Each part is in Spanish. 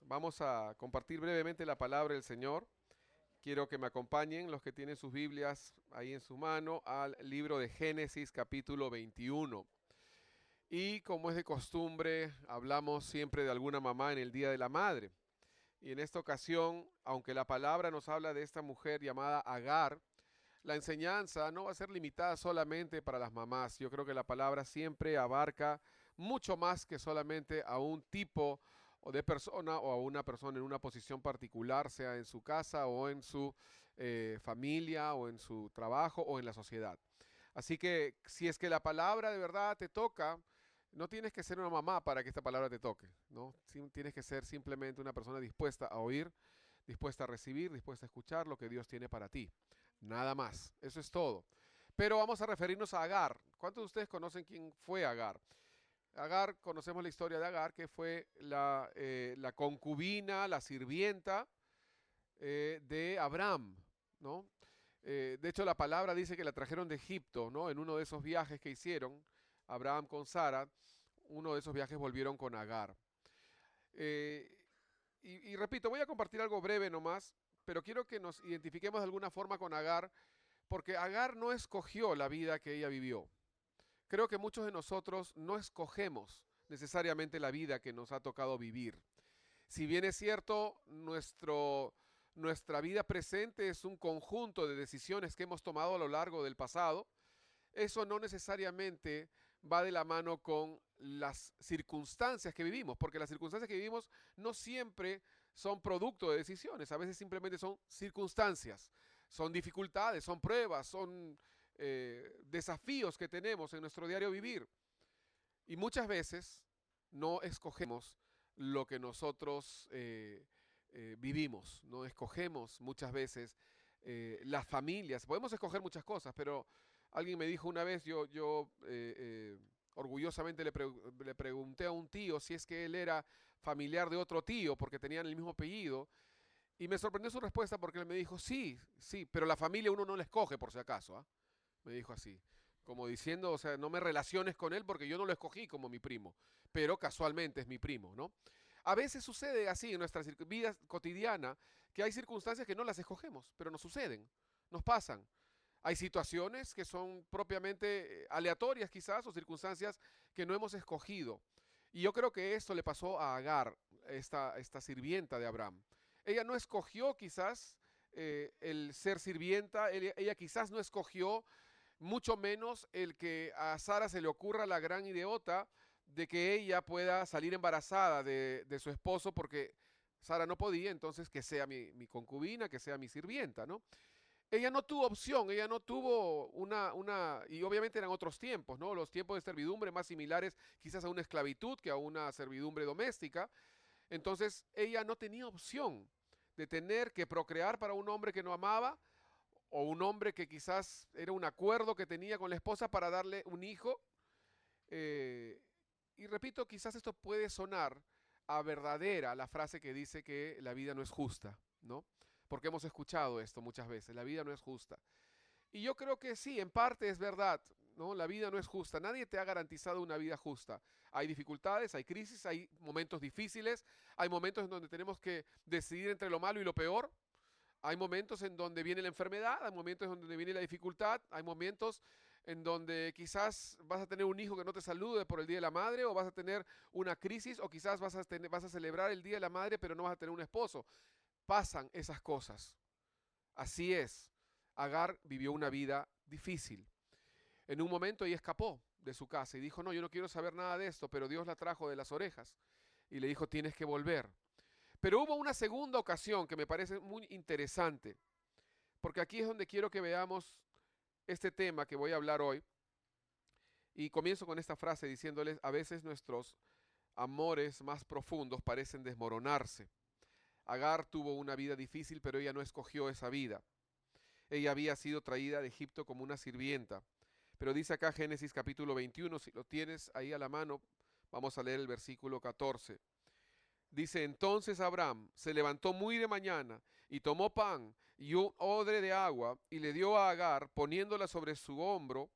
Vamos a compartir brevemente la palabra del Señor. Quiero que me acompañen los que tienen sus Biblias ahí en su mano al libro de Génesis capítulo 21. Y como es de costumbre, hablamos siempre de alguna mamá en el Día de la Madre. Y en esta ocasión, aunque la palabra nos habla de esta mujer llamada Agar, la enseñanza no va a ser limitada solamente para las mamás. Yo creo que la palabra siempre abarca mucho más que solamente a un tipo o de persona o a una persona en una posición particular, sea en su casa o en su familia o en su trabajo o en la sociedad. Así que si es que la palabra de verdad te toca, no tienes que ser una mamá para que esta palabra te toque, ¿no? Tienes que ser simplemente una persona dispuesta a oír, dispuesta a recibir, dispuesta a escuchar lo que Dios tiene para ti. Nada más, eso es todo. Pero vamos a referirnos a Agar. ¿Cuántos de ustedes conocen quién fue Agar? Agar, conocemos la historia de Agar, que fue la concubina, la sirvienta de Abraham, ¿no? De hecho, la palabra dice que la trajeron de Egipto, ¿no? En uno de esos viajes que hicieron, Abraham con Sara, uno de esos viajes volvieron con Agar. Eh, y repito, voy a compartir algo breve nomás, pero quiero que nos identifiquemos de alguna forma con Agar, porque Agar no escogió la vida que ella vivió. Creo que muchos de nosotros no escogemos necesariamente la vida que nos ha tocado vivir. Si bien es cierto, nuestra vida presente es un conjunto de decisiones que hemos tomado a lo largo del pasado, eso no necesariamente va de la mano con las circunstancias que vivimos, porque las circunstancias que vivimos no siempre son producto de decisiones, a veces simplemente son circunstancias, son dificultades, son pruebas, son desafíos que tenemos en nuestro diario vivir. Y muchas veces no escogemos lo que nosotros vivimos, no escogemos muchas veces las familias. Podemos escoger muchas cosas, pero alguien me dijo una vez, orgullosamente le pregunté a un tío si es que él era familiar de otro tío porque tenían el mismo apellido. Y me sorprendió su respuesta porque él me dijo, sí, sí, pero la familia uno no la escoge por si acaso, ¿ah? Me dijo así, como diciendo, o sea, no me relaciones con él porque yo no lo escogí como mi primo, pero casualmente es mi primo, ¿no? A veces sucede así en nuestra vida cotidiana, que hay circunstancias que no las escogemos, pero nos suceden, nos pasan. Hay situaciones que son propiamente aleatorias quizás o circunstancias que no hemos escogido. Y yo creo que esto le pasó a Agar, esta sirvienta de Abraham. Ella no escogió quizás el ser sirvienta, ella quizás no escogió mucho menos el que a Sara se le ocurra la gran idiota de que ella pueda salir embarazada de su esposo porque Sara no podía, entonces que sea mi concubina, que sea mi sirvienta, ¿no? Ella no tuvo opción, ella no tuvo y obviamente eran otros tiempos, ¿no? Los tiempos de servidumbre más similares quizás a una esclavitud que a una servidumbre doméstica. Entonces ella no tenía opción de tener que procrear para un hombre que no amaba o un hombre que quizás era un acuerdo que tenía con la esposa para darle un hijo. Eh, y repito, quizás esto puede sonar a verdadera la frase que dice que la vida no es justa, ¿no? Porque hemos escuchado esto muchas veces, la vida no es justa. Y yo creo que sí, en parte es verdad, ¿no? La vida no es justa, nadie te ha garantizado una vida justa. Hay dificultades, hay crisis, hay momentos difíciles, hay momentos en donde tenemos que decidir entre lo malo y lo peor, hay momentos en donde viene la enfermedad, hay momentos en donde viene la dificultad, hay momentos en donde quizás vas a tener un hijo que no te salude por el Día de la Madre, o vas a tener una crisis, o quizás vas a celebrar el Día de la Madre, pero no vas a tener un esposo. Pasan esas cosas. Así es. Agar vivió una vida difícil. En un momento ella escapó de su casa y dijo, no, yo no quiero saber nada de esto, pero Dios la trajo de las orejas y le dijo, tienes que volver. Pero hubo una segunda ocasión que me parece muy interesante, porque aquí es donde quiero que veamos este tema que voy a hablar hoy. Y comienzo con esta frase diciéndoles, a veces nuestros amores más profundos parecen desmoronarse. Agar tuvo una vida difícil, pero ella no escogió esa vida. Ella había sido traída de Egipto como una sirvienta. Pero dice acá Génesis capítulo 21, si lo tienes ahí a la mano, vamos a leer el versículo 14. Dice, entonces Abraham se levantó muy de mañana y tomó pan y un odre de agua y le dio a Agar poniéndolo sobre su hombro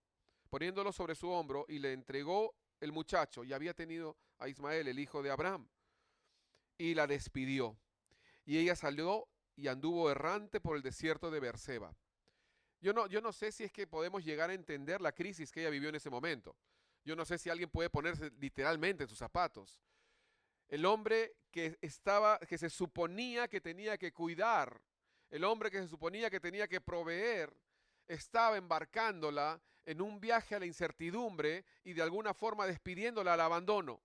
y le entregó el muchacho y había tenido a Ismael, el hijo de Abraham. y la despidió. Y ella salió y anduvo errante por el desierto de Beerseba. Yo no sé si es que podemos llegar a entender la crisis que ella vivió en ese momento. Yo no sé si alguien puede ponerse literalmente en sus zapatos. El hombre que se suponía que tenía que cuidar, el hombre que se suponía que tenía que proveer, estaba embarcándola en un viaje a la incertidumbre y de alguna forma despidiéndola al abandono.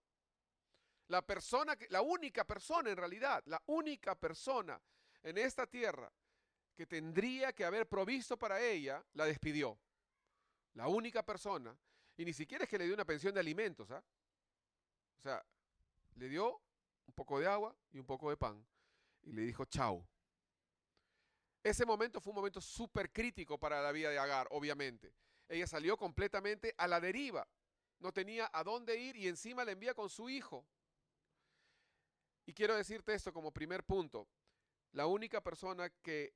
La única persona en realidad, la única persona en esta tierra que tendría que haber provisto para ella, la despidió. La única persona. Y ni siquiera es que le dio una pensión de alimentos, ¿ah? O sea, le dio un poco de agua y un poco de pan. Y le dijo, chao. Ese momento fue un momento súper crítico para la vida de Agar, obviamente. Ella salió completamente a la deriva. No tenía a dónde ir y encima le envía con su hijo. Y quiero decirte esto como primer punto. La única persona que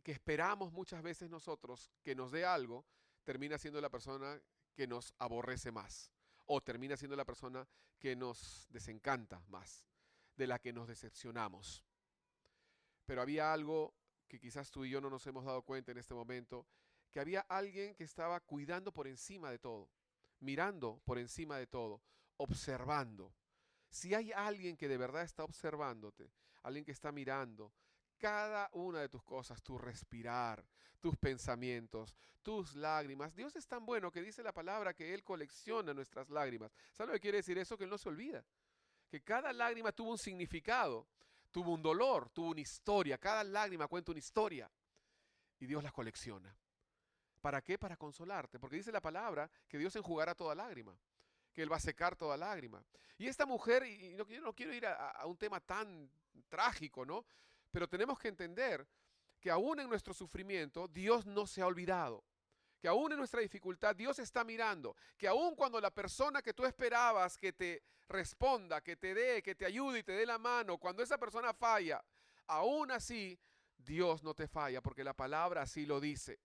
esperamos muchas veces nosotros que nos dé algo, termina siendo la persona que nos aborrece más. O termina siendo la persona que nos desencanta más, de la que nos decepcionamos. Pero había algo que quizás tú y yo no nos hemos dado cuenta en este momento, que había alguien que estaba cuidando por encima de todo, mirando por encima de todo, observando. Si hay alguien que de verdad está observándote, alguien que está mirando cada una de tus cosas, tu respirar, tus pensamientos, tus lágrimas. Dios es tan bueno que dice la palabra que Él colecciona nuestras lágrimas. ¿Sabes lo que quiere decir eso? Que Él no se olvida. Que cada lágrima tuvo un significado, tuvo un dolor, tuvo una historia. Cada lágrima cuenta una historia y Dios las colecciona. ¿Para qué? Para consolarte. Porque dice la palabra que Dios enjugará toda lágrima, que Él va a secar toda lágrima. Y esta mujer, yo no quiero ir a un tema tan trágico, ¿no? Pero tenemos que entender que aún en nuestro sufrimiento Dios no se ha olvidado. Que aún en nuestra dificultad Dios está mirando. Que aún cuando la persona que tú esperabas que te responda, que te dé, que te ayude y te dé la mano, cuando esa persona falla, aún así Dios no te falla, porque la palabra así lo dice.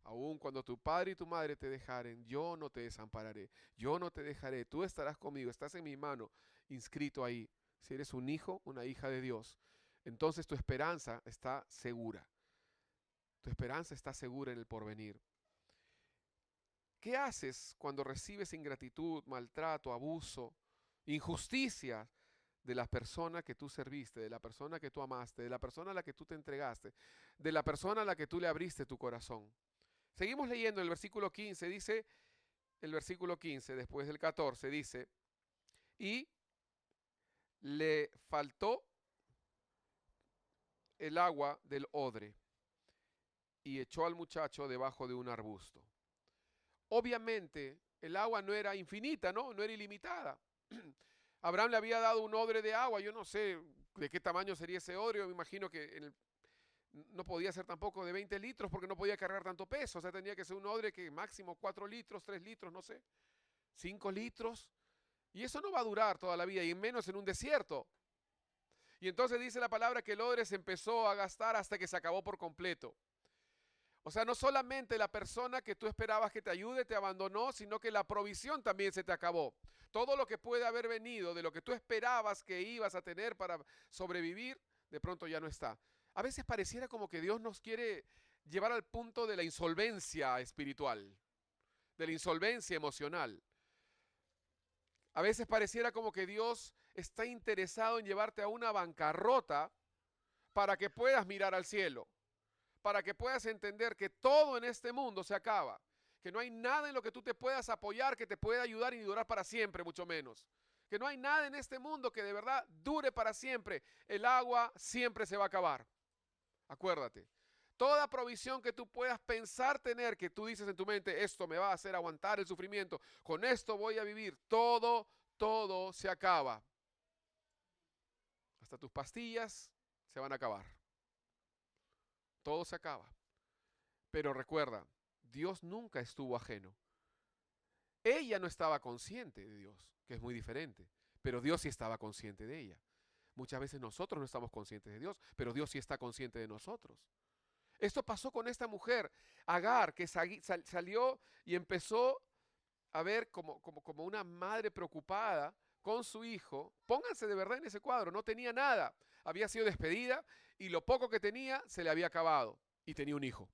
Aun cuando tu padre y tu madre te dejaren, yo no te desampararé, yo no te dejaré, tú estarás conmigo, estás en mi mano, inscrito ahí. Si eres un hijo, una hija de Dios, entonces tu esperanza está segura. Tu esperanza está segura en el porvenir. ¿Qué haces cuando recibes ingratitud, maltrato, abuso, injusticia de la persona que tú serviste, de la persona que tú amaste, de la persona a la que tú te entregaste, de la persona a la que tú le abriste tu corazón? Seguimos leyendo el versículo 15, dice, el versículo 15, después del 14, dice, y le faltó el agua del odre y echó al muchacho debajo de un arbusto. Obviamente, el agua no era infinita, ¿no? No era ilimitada. Abraham le había dado un odre de agua, yo no sé de qué tamaño sería ese odre, me imagino que no podía ser tampoco de 20 litros porque no podía cargar tanto peso, o sea, tenía que ser un odre que máximo 4 litros, 3 litros, no sé, 5 litros, y eso no va a durar toda la vida, y menos en un desierto. Y entonces dice la palabra que el odre se empezó a gastar hasta que se acabó por completo. O sea, no solamente la persona que tú esperabas que te ayude te abandonó, sino que la provisión también se te acabó. Todo lo que puede haber venido de lo que tú esperabas que ibas a tener para sobrevivir, de pronto ya no está. A veces pareciera como que Dios nos quiere llevar al punto de la insolvencia espiritual, de la insolvencia emocional. A veces pareciera como que Dios está interesado en llevarte a una bancarrota para que puedas mirar al cielo, para que puedas entender que todo en este mundo se acaba, que no hay nada en lo que tú te puedas apoyar que te pueda ayudar y durar para siempre, mucho menos. Que no hay nada en este mundo que de verdad dure para siempre. El agua siempre se va a acabar. Acuérdate. Toda provisión que tú puedas pensar tener, que tú dices en tu mente, esto me va a hacer aguantar el sufrimiento, con esto voy a vivir, todo se acaba. Hasta tus pastillas se van a acabar. Todo se acaba. Pero recuerda, Dios nunca estuvo ajeno. Ella no estaba consciente de Dios, que es muy diferente, pero Dios sí estaba consciente de ella. Muchas veces nosotros no estamos conscientes de Dios, pero Dios sí está consciente de nosotros. Esto pasó con esta mujer, Agar, que salió y empezó a ver como una madre preocupada con su hijo. Pónganse de verdad en ese cuadro, no tenía nada. Había sido despedida y lo poco que tenía se le había acabado. Y tenía un hijo.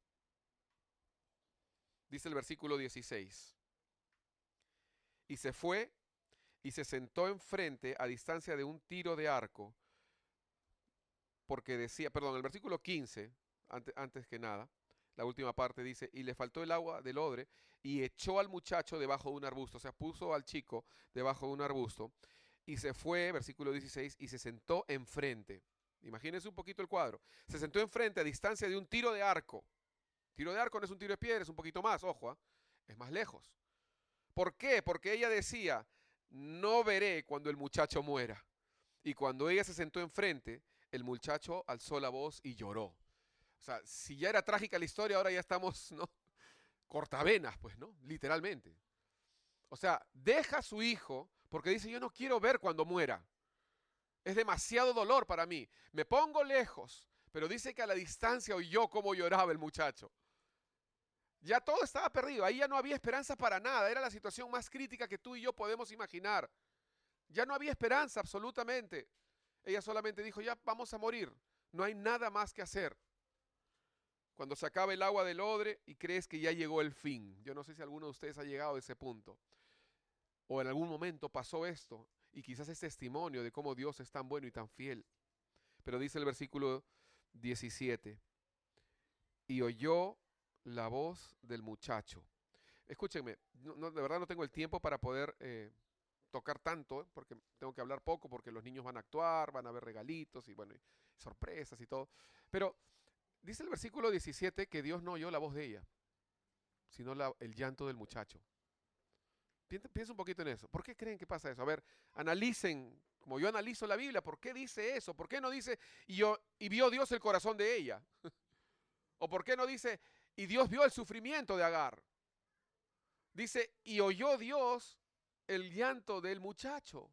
Dice el versículo 16. Y se fue y se sentó enfrente a distancia de un tiro de arco, porque decía, perdón, el versículo 15, antes que nada, la última parte dice, y le faltó el agua del odre y echó al muchacho debajo de un arbusto, o sea, puso al chico debajo de un arbusto y se fue, versículo 16, y se sentó enfrente. Imagínense un poquito el cuadro. Se sentó enfrente a distancia de un tiro de arco. Tiro de arco no es un tiro de piedra, es un poquito más, ojo, es más lejos. ¿Por qué? Porque ella decía, no veré cuando el muchacho muera. Y cuando ella se sentó enfrente, el muchacho alzó la voz y lloró. O sea, si ya era trágica la historia, ahora ya estamos, ¿no? Cortavenas, pues, ¿no? Literalmente. O sea, deja a su hijo porque dice, yo no quiero ver cuando muera. Es demasiado dolor para mí. Me pongo lejos, pero dice que a la distancia oyó cómo lloraba el muchacho. Ya todo estaba perdido, ahí ya no había esperanza para nada, era la situación más crítica que tú y yo podemos imaginar. Ya no había esperanza absolutamente. Ella solamente dijo, ya vamos a morir, no hay nada más que hacer. Cuando se acaba el agua del odre y crees que ya llegó el fin. Yo no sé si alguno de ustedes ha llegado a ese punto. O en algún momento pasó esto y quizás es testimonio de cómo Dios es tan bueno y tan fiel. Pero dice el versículo 17, y oyó la voz del muchacho. Escúchenme, de verdad no tengo el tiempo para poder tocar tanto, porque tengo que hablar poco, porque los niños van a actuar, van a ver regalitos y bueno, y sorpresas y todo. Pero dice el versículo 17 que Dios no oyó la voz de ella, sino el llanto del muchacho. Piensa un poquito en eso. ¿Por qué creen que pasa eso? A ver, analicen, como yo analizo la Biblia, ¿por qué dice eso? ¿Por qué no dice, y vio Dios el corazón de ella? ¿O por qué no dice, y Dios vio el sufrimiento de Agar? Dice, y oyó Dios el llanto del muchacho.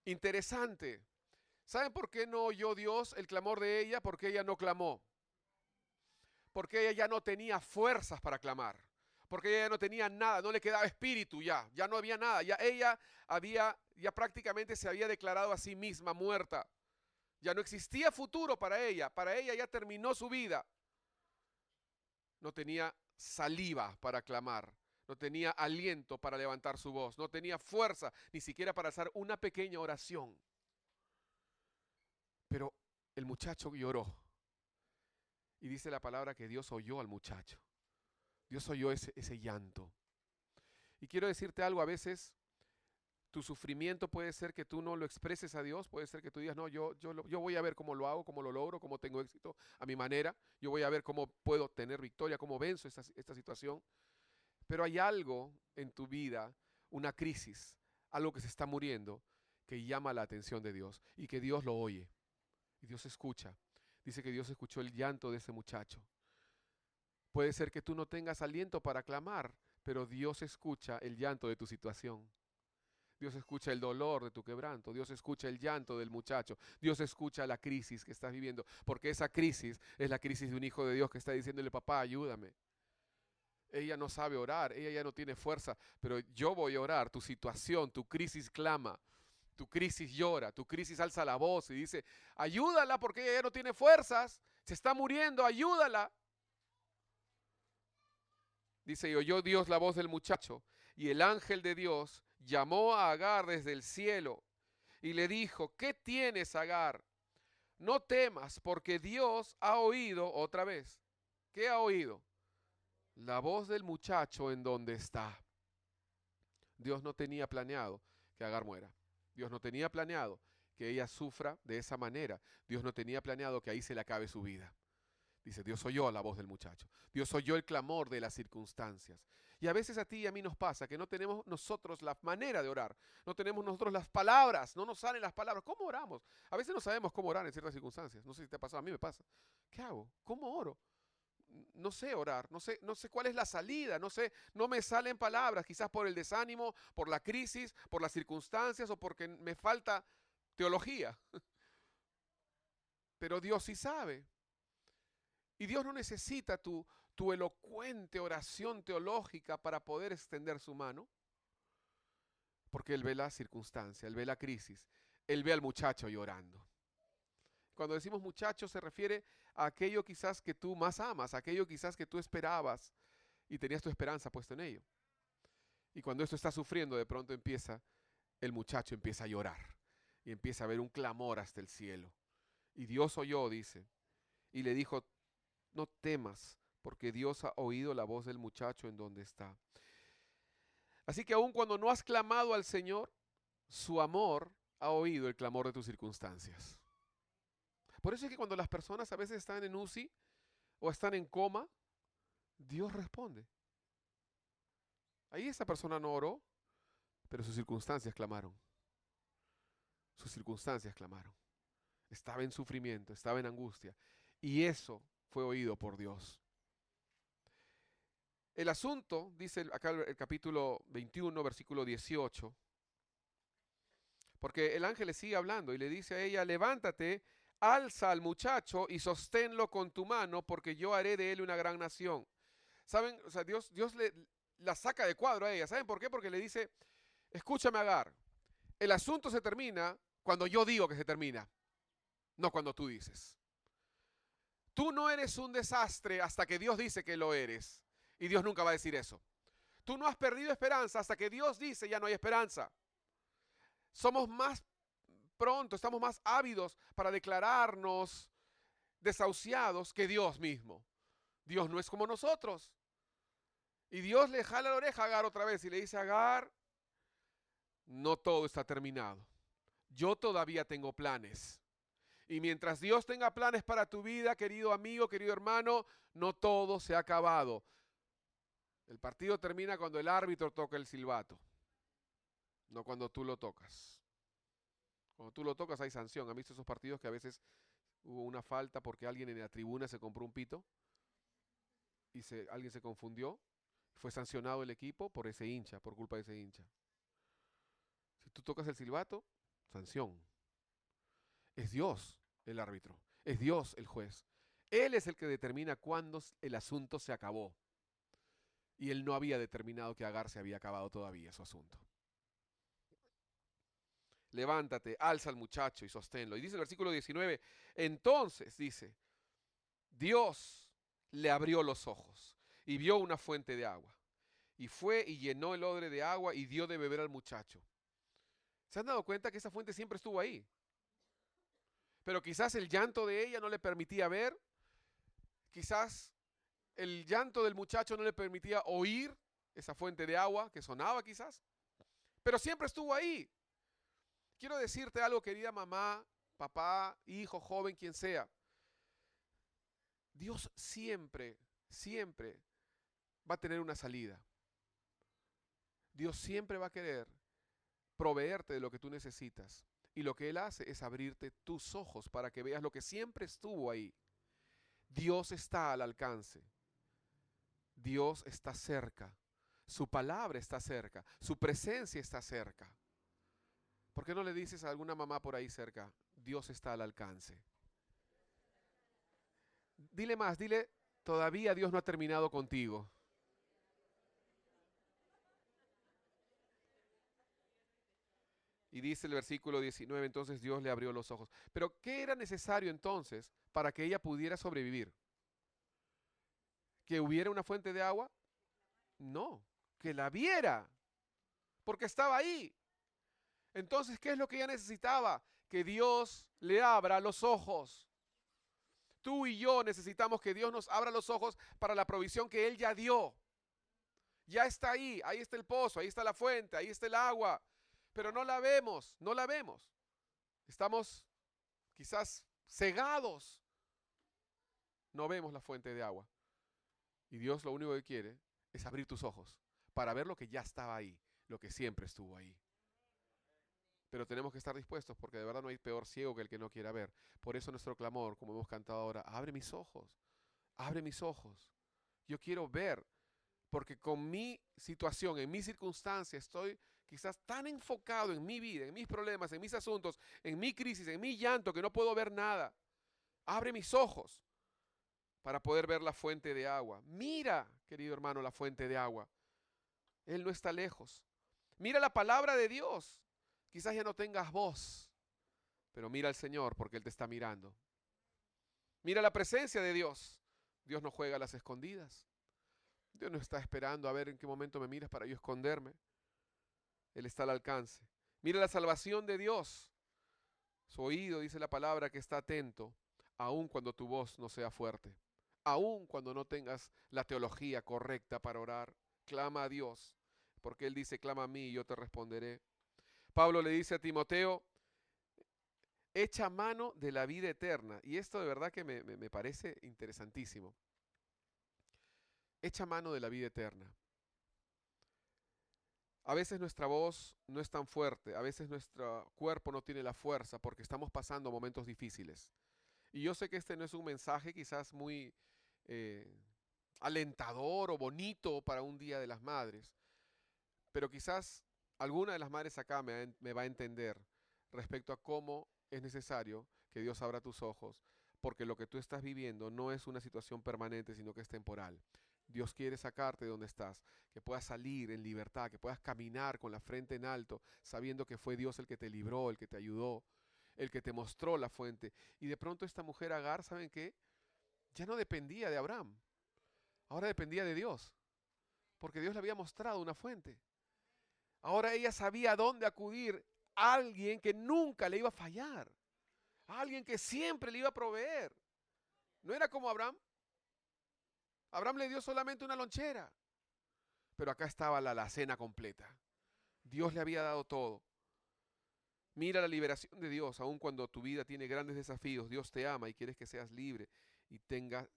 Interesante. ¿Saben por qué no oyó Dios el clamor de ella? Porque ella no clamó. Porque ella ya no tenía fuerzas para clamar. Porque ella ya no tenía nada, no le quedaba espíritu ya no había nada. Ya ella ya prácticamente se había declarado a sí misma muerta. Ya no existía futuro para ella ya terminó su vida. No tenía saliva para clamar, no tenía aliento para levantar su voz, no tenía fuerza ni siquiera para hacer una pequeña oración. Pero el muchacho lloró. Y dice la palabra que Dios oyó al muchacho. Dios oyó ese llanto. Y quiero decirte algo, a veces tu sufrimiento puede ser que tú no lo expreses a Dios, puede ser que tú digas, no, yo voy a ver cómo lo hago, cómo lo logro, cómo tengo éxito a mi manera, yo voy a ver cómo puedo tener victoria, cómo venzo esta situación. Pero hay algo en tu vida, una crisis, algo que se está muriendo, que llama la atención de Dios y que Dios lo oye. Y Dios escucha. Dice que Dios escuchó el llanto de ese muchacho. Puede ser que tú no tengas aliento para clamar, pero Dios escucha el llanto de tu situación. Dios escucha el dolor de tu quebranto. Dios escucha el llanto del muchacho. Dios escucha la crisis que estás viviendo. Porque esa crisis es la crisis de un hijo de Dios que está diciéndole, papá, ayúdame. Ella no sabe orar, ella ya no tiene fuerza, pero yo voy a orar. Tu situación, tu crisis clama, tu crisis llora, tu crisis alza la voz y dice, ayúdala porque ella ya no tiene fuerzas, se está muriendo, ayúdala. Dice, y oyó Dios la voz del muchacho, y el ángel de Dios llamó a Agar desde el cielo y le dijo, ¿qué tienes, Agar? No temas, porque Dios ha oído otra vez. ¿Qué ha oído? La voz del muchacho en donde está. Dios no tenía planeado que Agar muera. Dios no tenía planeado que ella sufra de esa manera. Dios no tenía planeado que ahí se le acabe su vida. Dice, Dios oyó la voz del muchacho. Dios oyó el clamor de las circunstancias. Y a veces a ti y a mí nos pasa que no tenemos nosotros la manera de orar. No tenemos nosotros las palabras. No nos salen las palabras. ¿Cómo oramos? A veces no sabemos cómo orar en ciertas circunstancias. No sé si te ha pasado, a mí me pasa. ¿Qué hago? ¿Cómo oro? No sé orar, no sé cuál es la salida, no me salen palabras, quizás por el desánimo, por la crisis, por las circunstancias o porque me falta teología. Pero Dios sí sabe. Y Dios no necesita tu elocuente oración teológica para poder extender su mano. Porque Él ve la circunstancia, Él ve la crisis, Él ve al muchacho llorando. Cuando decimos muchacho se refiere a aquello quizás que tú más amas, aquello quizás que tú esperabas y tenías tu esperanza puesta en ello. Y cuando esto está sufriendo, de pronto el muchacho empieza a llorar y empieza a ver un clamor hasta el cielo. Y Dios oyó, dice, y le dijo, no temas, porque Dios ha oído la voz del muchacho en donde está. Así que aun cuando no has clamado al Señor, su amor ha oído el clamor de tus circunstancias. Por eso es que cuando las personas a veces están en UCI o están en coma, Dios responde. Ahí esa persona no oró, pero sus circunstancias clamaron. Sus circunstancias clamaron. Estaba en sufrimiento, estaba en angustia. Y eso fue oído por Dios. El asunto, dice acá el capítulo 21, versículo 18, porque el ángel le sigue hablando y le dice a ella, levántate, alza al muchacho y sosténlo con tu mano, porque yo haré de él una gran nación. ¿Saben? O sea, Dios la saca de cuadro a ella. ¿Saben por qué? Porque le dice, escúchame, Agar, el asunto se termina cuando yo digo que se termina, no cuando tú dices. Tú no eres un desastre hasta que Dios dice que lo eres. Y Dios nunca va a decir eso. Tú no has perdido esperanza hasta que Dios dice ya no hay esperanza. Somos más pronto, estamos más ávidos para declararnos desahuciados que Dios mismo. Dios no es como nosotros. Y Dios le jala la oreja a Agar otra vez y le dice, Agar, no todo está terminado. Yo todavía tengo planes. Y mientras Dios tenga planes para tu vida, querido amigo, querido hermano, no todo se ha acabado. El partido termina cuando el árbitro toca el silbato, no cuando tú lo tocas. Cuando tú lo tocas hay sanción. ¿Han visto esos partidos que a veces hubo una falta porque alguien en la tribuna se compró un pito y alguien se confundió? Fue sancionado el equipo por ese hincha, por culpa de ese hincha. Si tú tocas el silbato, sanción. Es Dios el árbitro, es Dios el juez. Él es el que determina cuándo el asunto se acabó. Y él no había determinado que Agar se había acabado todavía su asunto. Levántate, alza al muchacho y sosténlo. Y dice el versículo 19, entonces dice, Dios le abrió los ojos y vio una fuente de agua. Y fue y llenó el odre de agua y dio de beber al muchacho. ¿Se han dado cuenta que esa fuente siempre estuvo ahí? Pero quizás el llanto de ella no le permitía ver, quizás el llanto del muchacho no le permitía oír esa fuente de agua que sonaba quizás, pero siempre estuvo ahí. Quiero decirte algo, querida mamá, papá, hijo, joven, quien sea. Dios siempre, siempre va a tener una salida. Dios siempre va a querer proveerte de lo que tú necesitas. Y lo que Él hace es abrirte tus ojos para que veas lo que siempre estuvo ahí. Dios está al alcance. Dios está cerca. Su palabra está cerca. Su presencia está cerca. ¿Por qué no le dices a alguna mamá por ahí cerca, Dios está al alcance? Dile más, dile, todavía Dios no ha terminado contigo. Y dice el versículo 19, entonces Dios le abrió los ojos. Pero ¿qué era necesario entonces para que ella pudiera sobrevivir? ¿Que hubiera una fuente de agua? No, que la viera, porque estaba ahí. Entonces, ¿qué es lo que ella necesitaba? Que Dios le abra los ojos. Tú y yo necesitamos que Dios nos abra los ojos para la provisión que Él ya dio. Ya está ahí, ahí está el pozo, ahí está la fuente, ahí está el agua, pero no la vemos, no la vemos. Estamos quizás cegados. No vemos la fuente de agua. Y Dios lo único que quiere es abrir tus ojos para ver lo que ya estaba ahí, lo que siempre estuvo ahí. Pero tenemos que estar dispuestos porque de verdad no hay peor ciego que el que no quiera ver. Por eso nuestro clamor, como hemos cantado ahora, abre mis ojos, abre mis ojos. Yo quiero ver, porque con mi situación, en mi circunstancia, estoy quizás tan enfocado en mi vida, en mis problemas, en mis asuntos, en mi crisis, en mi llanto, que no puedo ver nada. Abre mis ojos para poder ver la fuente de agua. Mira, querido hermano, la fuente de agua. Él no está lejos. Mira la palabra de Dios. Quizás ya no tengas voz, pero mira al Señor porque Él te está mirando. Mira la presencia de Dios. Dios no juega a las escondidas. Dios no está esperando a ver en qué momento me miras para yo esconderme. Él está al alcance. Mira la salvación de Dios. Su oído, dice la palabra, que está atento, aun cuando tu voz no sea fuerte. Aun cuando no tengas la teología correcta para orar. Clama a Dios, porque Él dice, clama a mí y yo te responderé. Pablo le dice a Timoteo, echa mano de la vida eterna. Y esto de verdad que me parece interesantísimo. Echa mano de la vida eterna. A veces nuestra voz no es tan fuerte, a veces nuestro cuerpo no tiene la fuerza porque estamos pasando momentos difíciles. Y yo sé que este no es un mensaje quizás muy eh, alentador o bonito para un Día de las Madres, pero quizás alguna de las madres acá me va a entender respecto a cómo es necesario que Dios abra tus ojos, porque lo que tú estás viviendo no es una situación permanente, sino que es temporal. Dios quiere sacarte de donde estás, que puedas salir en libertad, que puedas caminar con la frente en alto, sabiendo que fue Dios el que te libró, el que te ayudó, el que te mostró la fuente. Y de pronto esta mujer Agar, ¿saben qué? Ya no dependía de Abraham, ahora dependía de Dios, porque Dios le había mostrado una fuente. Ahora ella sabía a dónde acudir, a alguien que nunca le iba a fallar, a alguien que siempre le iba a proveer. No era como Abraham. Abraham le dio solamente una lonchera, pero acá estaba la alacena completa. Dios le había dado todo. Mira la liberación de Dios, aun cuando tu vida tiene grandes desafíos. Dios te ama y quiere que seas libre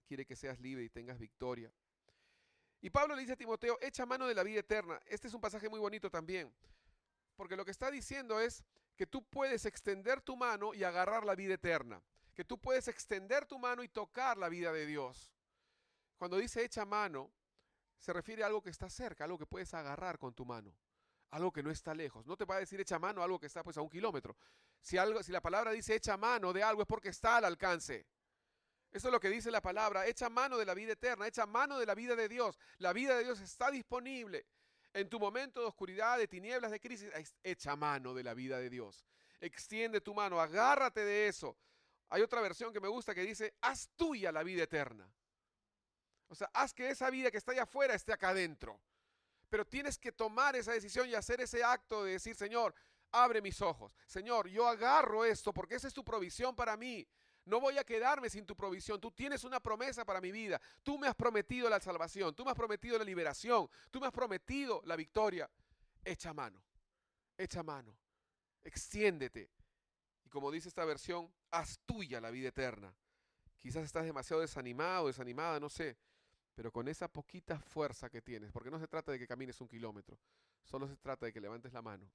quiere que seas libre y tengas victoria. Y Pablo le dice a Timoteo, echa mano de la vida eterna. Este es un pasaje muy bonito también, porque lo que está diciendo es que tú puedes extender tu mano y agarrar la vida eterna, que tú puedes extender tu mano y tocar la vida de Dios. Cuando dice echa mano, se refiere a algo que está cerca, algo que puedes agarrar con tu mano, algo que no está lejos. No te va a decir echa mano a algo que está pues a 1 kilómetro. Si la palabra dice echa mano de algo es porque está al alcance. Eso es lo que dice la palabra, echa mano de la vida eterna, echa mano de la vida de Dios. La vida de Dios está disponible. En tu momento de oscuridad, de tinieblas, de crisis, echa mano de la vida de Dios. Extiende tu mano, agárrate de eso. Hay otra versión que me gusta que dice, haz tuya la vida eterna. O sea, haz que esa vida que está allá afuera esté acá adentro. Pero tienes que tomar esa decisión y hacer ese acto de decir, Señor, abre mis ojos. Señor, yo agarro esto porque esa es tu provisión para mí. No voy a quedarme sin tu provisión. Tú tienes una promesa para mi vida. Tú me has prometido la salvación. Tú me has prometido la liberación. Tú me has prometido la victoria. Echa mano. Echa mano. Extiéndete. Y como dice esta versión, haz tuya la vida eterna. Quizás estás demasiado desanimado, desanimada, no sé. Pero con esa poquita fuerza que tienes, porque no se trata de que camines 1 kilómetro, solo se trata de que levantes la mano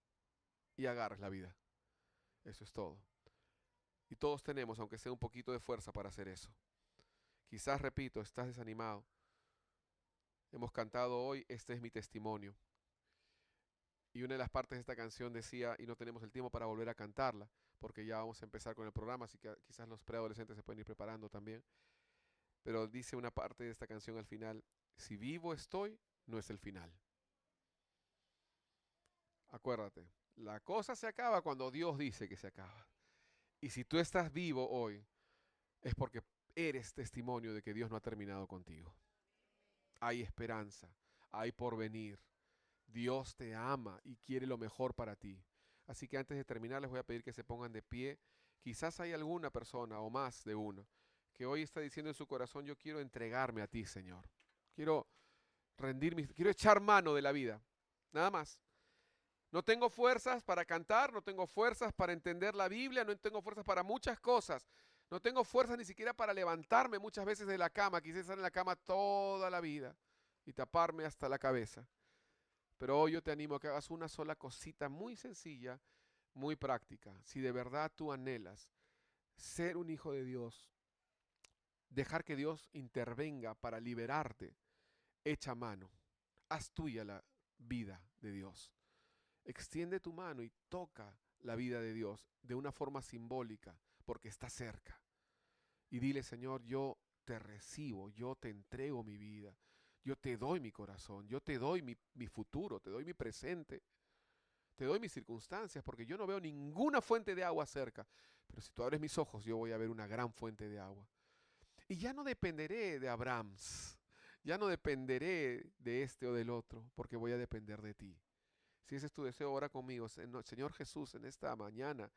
y agarres la vida. Eso es todo. Y todos tenemos, aunque sea un poquito de fuerza para hacer eso. Quizás, repito, estás desanimado. Hemos cantado hoy, este es mi testimonio. Y una de las partes de esta canción decía, y no tenemos el tiempo para volver a cantarla, porque ya vamos a empezar con el programa, así que quizás los preadolescentes se pueden ir preparando también. Pero dice una parte de esta canción al final, si vivo estoy, no es el final. Acuérdate, la cosa se acaba cuando Dios dice que se acaba. Y si tú estás vivo hoy, es porque eres testimonio de que Dios no ha terminado contigo. Hay esperanza, hay porvenir. Dios te ama y quiere lo mejor para ti. Así que antes de terminar les voy a pedir que se pongan de pie. Quizás hay alguna persona o más de una que hoy está diciendo en su corazón, yo quiero entregarme a ti, Señor. Quiero quiero echar mano de la vida. Nada más. No tengo fuerzas para cantar, no tengo fuerzas para entender la Biblia, no tengo fuerzas para muchas cosas. No tengo fuerzas ni siquiera para levantarme muchas veces de la cama. Quise estar en la cama toda la vida y taparme hasta la cabeza. Pero hoy yo te animo a que hagas una sola cosita muy sencilla, muy práctica. Si de verdad tú anhelas ser un hijo de Dios, dejar que Dios intervenga para liberarte, echa mano. Haz tuya la vida de Dios. Extiende tu mano y toca la vida de Dios de una forma simbólica, porque está cerca. Y dile, Señor, yo te recibo, yo te entrego mi vida, yo te doy mi corazón, yo te doy mi futuro, te doy mi presente. Te doy mis circunstancias porque yo no veo ninguna fuente de agua cerca. Pero si tú abres mis ojos, yo voy a ver una gran fuente de agua. Y ya no dependeré de Abrams. Ya no dependeré de este o del otro, porque voy a depender de ti. Si ese es tu deseo, ora conmigo. Señor Jesús, en esta mañana,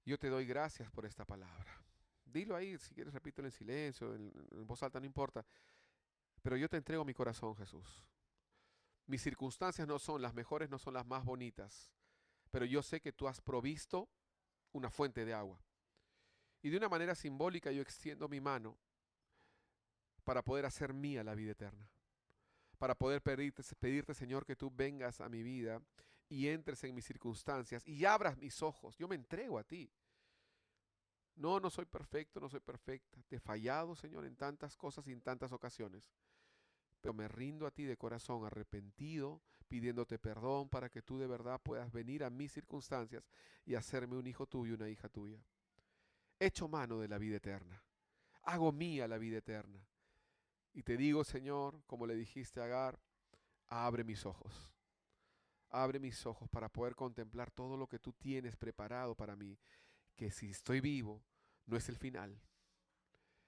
yo te doy gracias por esta palabra. Dilo ahí, si quieres repítelo en silencio, en voz alta, no importa. Pero yo te entrego mi corazón, Jesús. Mis circunstancias no son las mejores, no son las más bonitas, pero yo sé que tú has provisto una fuente de agua. Y de una manera simbólica yo extiendo mi mano para poder hacer mía la vida eterna. Para poder pedirte, Señor, que tú vengas a mi vida y entres en mis circunstancias y abras mis ojos. Yo me entrego a ti. No, no soy perfecto, no soy perfecta. Te he fallado, Señor, en tantas cosas y en tantas ocasiones. Pero me rindo a ti de corazón, arrepentido, pidiéndote perdón para que tú de verdad puedas venir a mis circunstancias y hacerme un hijo tuyo, una hija tuya. Echo mano de la vida eterna. Hago mía la vida eterna. Y te digo, Señor, como le dijiste a Agar, abre mis ojos. Abre mis ojos para poder contemplar todo lo que tú tienes preparado para mí. Que si estoy vivo, no es el final.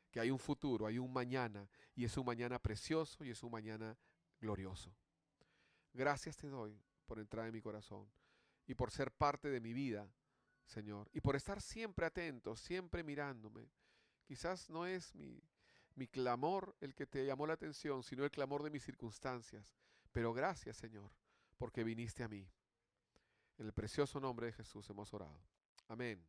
Que hay un futuro, hay un mañana. Y es un mañana precioso y es un mañana glorioso. Gracias te doy por entrar en mi corazón y por ser parte de mi vida, Señor. Y por estar siempre atento, siempre mirándome. Quizás no es mi clamor el que te llamó la atención, sino el clamor de mis circunstancias. Pero gracias, Señor, porque viniste a mí. En el precioso nombre de Jesús hemos orado. Amén.